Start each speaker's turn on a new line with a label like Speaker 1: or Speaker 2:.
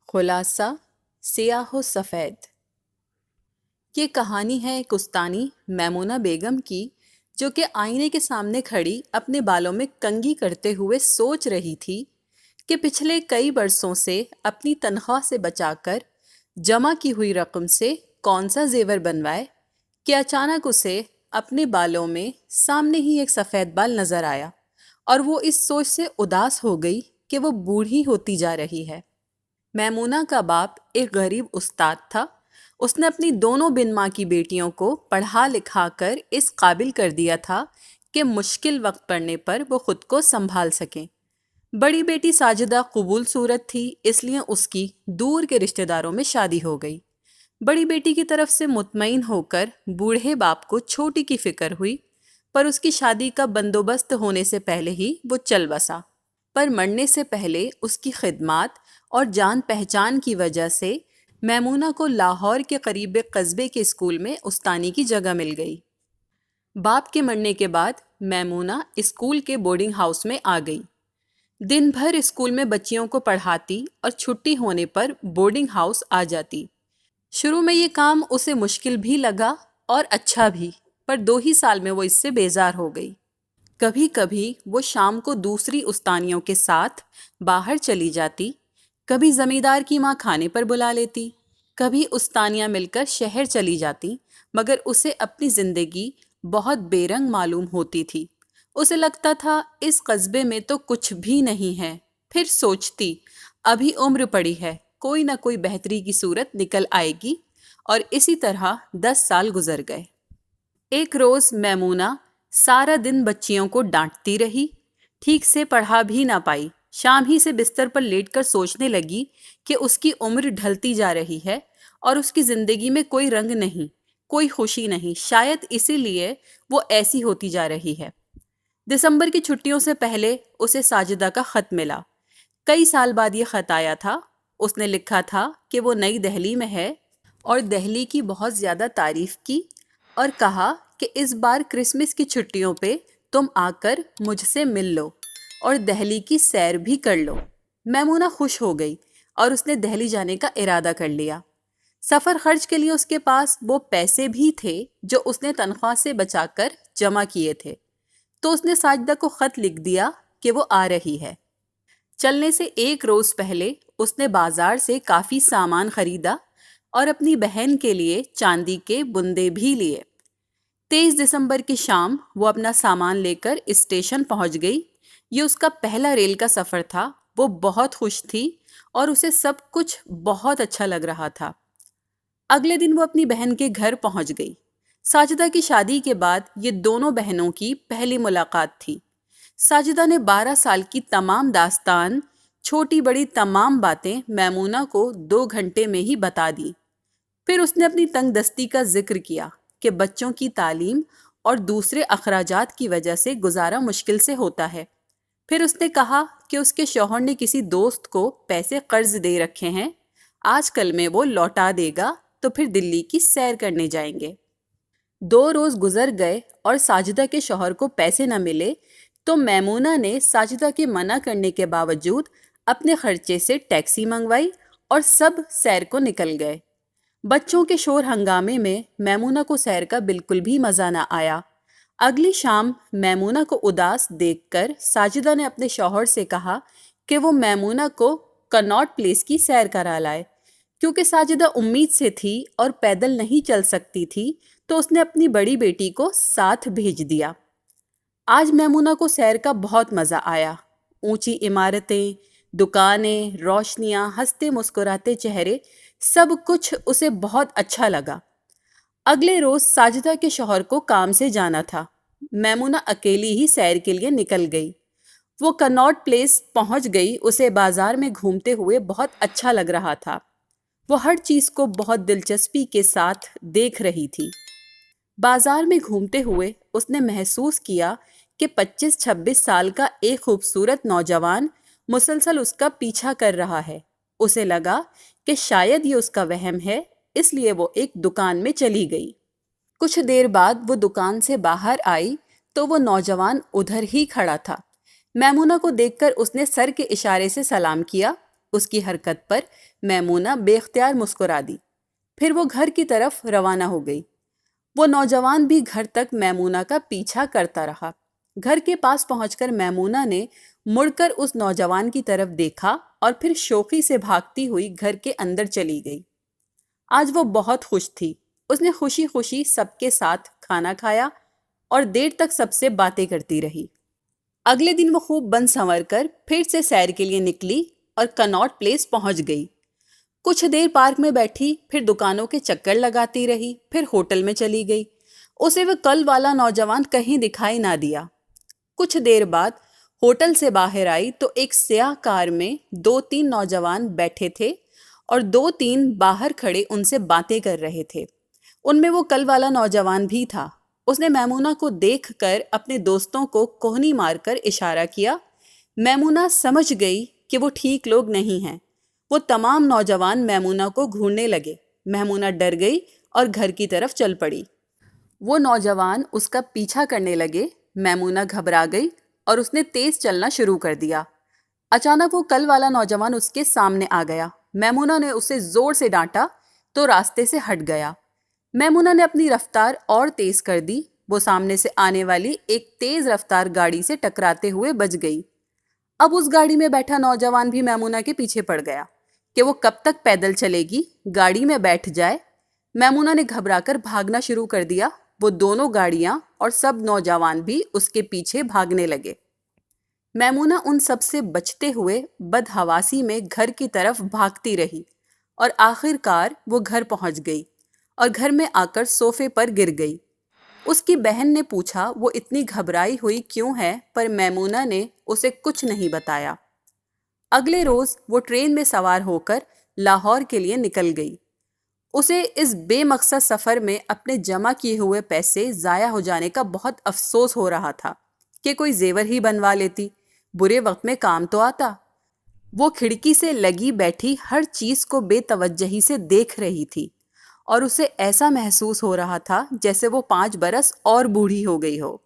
Speaker 1: خلاصہ سیاہ و سفید۔ یہ کہانی ہے ایک استانی میمونہ بیگم کی، جو کہ آئینے کے سامنے کھڑی اپنے بالوں میں کنگھی کرتے ہوئے سوچ رہی تھی کہ پچھلے کئی برسوں سے اپنی تنخواہ سے بچا کر جمع کی ہوئی رقم سے کون سا زیور بنوائے کہ اچانک اسے اپنے بالوں میں سامنے ہی ایک سفید بال نظر آیا، اور وہ اس سوچ سے اداس ہو گئی کہ وہ بوڑھی ہوتی جا رہی ہے۔ میمونہ کا باپ ایک غریب استاد تھا۔ اس نے اپنی دونوں بن ماں کی بیٹیوں کو پڑھا لکھا کر اس قابل کر دیا تھا کہ مشکل وقت پڑنے پر وہ خود کو سنبھال سکیں۔ بڑی بیٹی ساجدہ قبول صورت تھی، اس لیے اس کی دور کے رشتہ داروں میں شادی ہو گئی۔ بڑی بیٹی کی طرف سے مطمئن ہو کر بوڑھے باپ کو چھوٹی کی فکر ہوئی، پر اس کی شادی کا بندوبست ہونے سے پہلے ہی وہ چل بسا۔ پر مرنے سے پہلے اس کی خدمات اور جان پہچان کی وجہ سے میمونہ کو لاہور کے قریب ایک قصبے کے اسکول میں استانی کی جگہ مل گئی۔ باپ کے مرنے کے بعد میمونہ اسکول کے بورڈنگ ہاؤس میں آ گئی۔ دن بھر اسکول میں بچیوں کو پڑھاتی اور چھٹی ہونے پر بورڈنگ ہاؤس آ جاتی۔ شروع میں یہ کام اسے مشکل بھی لگا اور اچھا بھی، پر 2 ہی سال میں وہ اس سے بیزار ہو گئی۔ کبھی کبھی وہ شام کو دوسری استانیوں کے ساتھ باہر چلی جاتی، کبھی زمیندار کی ماں کھانے پر بلا لیتی، کبھی استانیاں مل کر شہر چلی جاتی، مگر اسے اپنی زندگی بہت بے رنگ معلوم ہوتی تھی۔ اسے لگتا تھا اس قصبے میں تو کچھ بھی نہیں ہے۔ پھر سوچتی، ابھی عمر پڑی ہے، کوئی نہ کوئی بہتری کی صورت نکل آئے گی، اور اسی طرح 10 سال گزر گئے۔ ایک روز میمونہ سارا دن بچیوں کو ڈانٹتی رہی، ٹھیک سے پڑھا بھی نہ پائی۔ شام ہی سے بستر پر لیٹ کر سوچنے لگی کہ اس کی عمر ڈھلتی جا رہی ہے اور اس کی زندگی میں کوئی رنگ نہیں، کوئی خوشی نہیں، شاید اسی لیے وہ ایسی ہوتی جا رہی ہے۔ دسمبر کی چھٹیوں سے پہلے اسے ساجدہ کا خط ملا۔ کئی سال بعد یہ خط آیا تھا۔ اس نے لکھا تھا کہ وہ نئی دہلی میں ہے اور دہلی کی بہت زیادہ تعریف کی، اور کہا کہ اس بار کرسمس کی چھٹیوں پہ تم آ کر مجھ سے مل لو اور دہلی کی سیر بھی کر لو۔ میمونہ خوش ہو گئی اور اس نے دہلی جانے کا ارادہ کر لیا۔ سفر خرچ کے لیے اس کے پاس وہ پیسے بھی تھے جو اس نے تنخواہ سے بچا کر جمع کیے تھے، تو اس نے ساجدہ کو خط لکھ دیا کہ وہ آ رہی ہے۔ چلنے سے ایک روز پہلے اس نے بازار سے کافی سامان خریدا اور اپنی بہن کے لیے چاندی کے بندے بھی لیے۔ 23 دسمبر کی شام وہ اپنا سامان لے کر اسٹیشن پہنچ گئی۔ یہ اس کا پہلا ریل کا سفر تھا۔ وہ بہت خوش تھی اور اسے سب کچھ بہت اچھا لگ رہا تھا۔ اگلے دن وہ اپنی بہن کے گھر پہنچ گئی۔ ساجدہ کی شادی کے بعد یہ دونوں بہنوں کی پہلی ملاقات تھی۔ ساجدہ نے 12 سال کی تمام داستان، چھوٹی بڑی تمام باتیں میمونہ کو 2 گھنٹے میں ہی بتا دی۔ پھر اس نے اپنی تنگ دستی کا ذکر کیا کہ بچوں کی تعلیم اور دوسرے اخراجات کی وجہ سے گزارا مشکل سے ہوتا ہے۔ پھر اس نے کہا کہ اس کے شوہر نے کسی دوست کو پیسے قرض دے رکھے ہیں، آج کل میں وہ لوٹا دے گا تو پھر دلی کی سیر کرنے جائیں گے۔ 2 روز گزر گئے اور ساجدہ کے شوہر کو پیسے نہ ملے، تو میمونہ نے ساجدہ کے منع کرنے کے باوجود اپنے خرچے سے ٹیکسی منگوائی اور سب سیر کو نکل گئے۔ بچوں کے شور ہنگامے میں میمونہ کو سیر کا بالکل بھی مزہ نہ آیا۔ اگلی شام میمونہ کو اداس دیکھ کر ساجدہ نے اپنے شوہر سے کہا کہ وہ میمونہ کو کناٹ پلیس کی سیر کرا لائے۔ کیونکہ ساجدہ امید سے تھی اور پیدل نہیں چل سکتی تھی، تو اس نے اپنی بڑی بیٹی کو ساتھ بھیج دیا۔ آج میمونہ کو سیر کا بہت مزہ آیا۔ اونچی عمارتیں، دکانیں، روشنیاں، ہنستے مسکراتے چہرے، سب کچھ اسے بہت اچھا لگا۔ اگلے روز ساجدہ کے شوہر کو کام سے جانا تھا۔ میمونہ اکیلی ہی سیر کے لیے نکل گئی۔ وہ کناٹ پلیس پہنچ گئی۔ اسے بازار میں گھومتے ہوئے بہت اچھا لگ رہا تھا۔ وہ ہر چیز کو بہت دلچسپی کے ساتھ دیکھ رہی تھی۔ بازار میں گھومتے ہوئے اس نے محسوس کیا کہ 25-26 سال کا ایک خوبصورت نوجوان مسلسل اس کا پیچھا کر رہا ہے۔ اسے لگا کہ شاید یہ اس کا وہم ہے، اس لیے وہ ایک دکان میں چلی گئی۔ کچھ دیر بعد وہ دکان سے باہر آئی تو وہ نوجوان ادھر ہی کھڑا تھا۔ میمونہ کو دیکھ کر اس نے سر کے اشارے سے سلام کیا۔ اس کی حرکت پر میمونہ بے اختیار مسکرا دی۔ پھر وہ گھر کی طرف روانہ ہو گئی۔ وہ نوجوان بھی گھر تک میمونہ کا پیچھا کرتا رہا۔ گھر کے پاس پہنچ کر میمونہ نے مڑ کر اس نوجوان کی طرف دیکھا اور پھر شوخی سے بھاگتی ہوئی گھر کے اندر چلی گئی۔ آج وہ بہت خوش تھی۔ اس نے خوشی خوشی سب کے ساتھ کھانا کھایا اور دیر تک سب سے باتیں کرتی رہی۔ اگلے دن وہ خوب بن سنور کر پھر سے سیر کے لیے نکلی اور کناٹ پلیس پہنچ گئی۔ کچھ دیر پارک میں بیٹھی، پھر دکانوں کے چکر لگاتی رہی، پھر ہوٹل میں چلی گئی۔ اسے وہ کل والا نوجوان کہیں دکھائی نہ دیا۔ کچھ دیر بعد ہوٹل سے باہر آئی تو ایک سیاہ کار میں 2-3 نوجوان بیٹھے تھے اور 2-3 باہر کھڑے ان سے باتیں کر رہے تھے۔ ان میں وہ کل والا نوجوان بھی تھا۔ اس نے میمونہ کو دیکھ کر اپنے دوستوں کو کوہنی مار کر اشارہ کیا۔ میمونہ سمجھ گئی کہ وہ ٹھیک لوگ نہیں ہیں۔ وہ تمام نوجوان میمونہ کو گھورنے لگے۔ میمونہ ڈر گئی اور گھر کی طرف چل پڑی۔ وہ نوجوان اس کا پیچھا کرنے لگے۔ میمونہ گھبرا گئی اور اس نے تیز چلنا شروع کر دیا۔ اچانک وہ کل والا نوجوان اس کے سامنے آ گیا۔ میمونہ نے اسے زور سے ڈانٹا تو راستے سے ہٹ گیا۔ میمونہ نے اپنی رفتار اور تیز کر دی۔ وہ سامنے سے آنے والی ایک تیز رفتار گاڑی سے ٹکراتے ہوئے بچ گئی۔ اب اس گاڑی میں بیٹھا نوجوان بھی میمونہ کے پیچھے پڑ گیا کہ وہ کب تک پیدل چلے گی، گاڑی میں بیٹھ جائے۔ میمونہ نے گھبرا کر بھاگنا شروع کر دیا۔ وہ دونوں گاڑیاں اور سب نوجوان بھی اس کے پیچھے بھاگنے لگے۔ میمونہ ان سب سے بچتے ہوئے بدحواسی میں گھر کی طرف بھاگتی رہی اور آخر کار وہ گھر پہنچ گئی اور گھر میں آ کر صوفے پر گر گئی۔ اس کی بہن نے پوچھا وہ اتنی گھبرائی ہوئی کیوں ہے، پر میمونہ نے اسے کچھ نہیں بتایا۔ اگلے روز وہ ٹرین میں سوار ہو کر لاہور کے لیے نکل گئی۔ اسے اس بے مقصد سفر میں اپنے جمع کیے ہوئے پیسے ضائع ہو جانے کا بہت افسوس ہو رہا تھا کہ کوئی زیور ہی بنوا لیتی، برے وقت میں کام تو آتا۔ وہ کھڑکی سے لگی بیٹھی ہر چیز کو بے توجہی سے دیکھ رہی تھی اور اسے ایسا محسوس ہو رہا تھا جیسے وہ 5 برس اور بوڑھی ہو گئی ہو۔